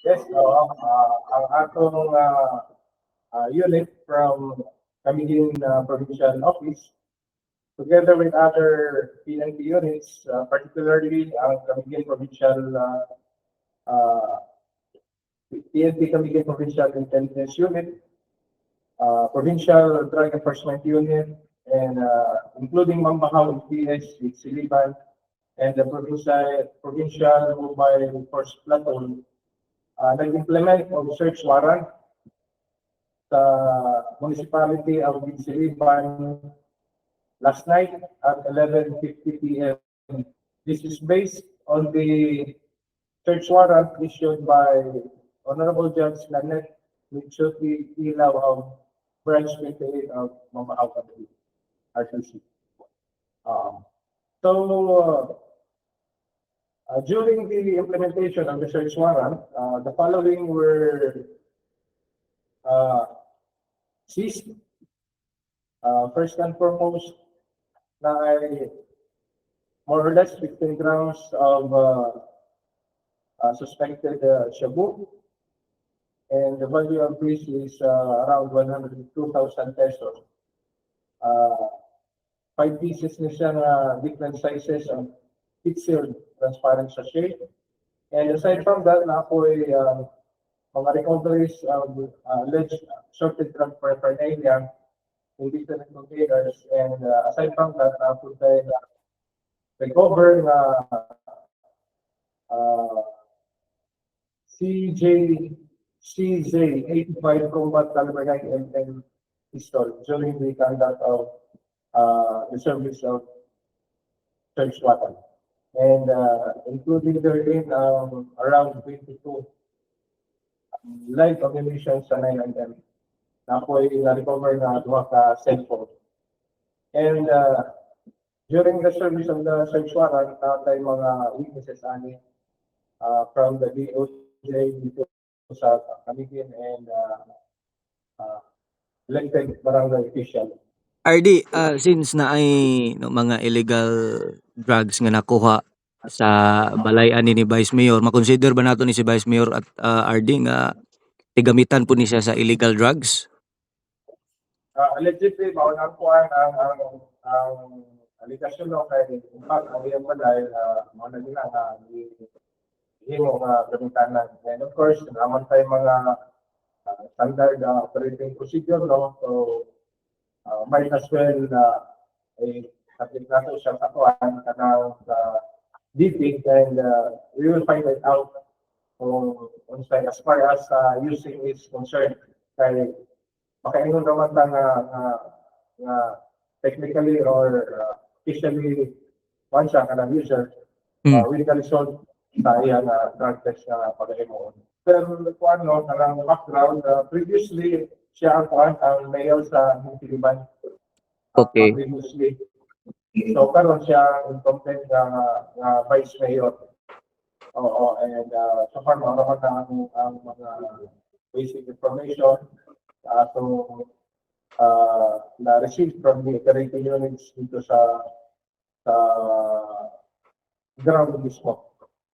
Yes, ang atong unit from Camiguin Provincial Office, together with other PNP units, particularly ang Camiguin Provincial PNP Camiguin Provincial Intelligence Unit, Provincial Drug Enforcement Unit, and including Mambahaw PS with Siliban, and the Provincial Mobile Force Platoon, nag-implement of search warrant sa municipality of Siliban last night at 11:50 p.m. This is based on the search warrant issued by Honorable Judge Lanet Mitsuti Ilaw of Branch 28 of Mamaaw Cavite, RTC. During the implementation of the search warrant, the following were seized. First and foremost, na ay more or less 15 grams of suspected shabu, and the value of this is around 102,000 pesos. 5 pieces na siya na different sizes of heat-sealed transparent sachet. And aside from that, na po ay mga recoveries of alleged sorted drug paraphernalia in different containers. And aside from that, na po tayo recover na CJ 85 combat caliber 9mm pistol during the conduct of the service of search warrant. And including therein around 22 live ammunition sa 9mm na po ay na-recover na duha ka cellphone. And during the service of the search warrant, tayo mga witnesses ani from the DOJ dito sa Camiguin and elected barangay official. RD, since na ay mga illegal drugs nga nakuha sa balayan ni Vice Mayor, makonsider ba nato ni si Vice Mayor at RD nga tigamitan po ni siya sa illegal drugs? Allegedly, maunang po ang aligasyon no kay impact ang iyang balay mga nila na himo nga gamitanan. And of course, naman tayo mga standard operating procedure no. So might as well subject natin siya sa kuhan kanang DP, and we will find it out kung as far as using is concerned. Kaya makaingon naman ta nga technically or officially once siya kanang user, we can resolve sa iyang drug test na pag-imoon. Pero kuhan no, kanang background, previously siya ang mayor sa Siliban. Okay. Previously. So karon siya incumbent nga vice mayor. Oo, and so far mga ang mga basic information na-receive from the operating units dito sa ground mismo.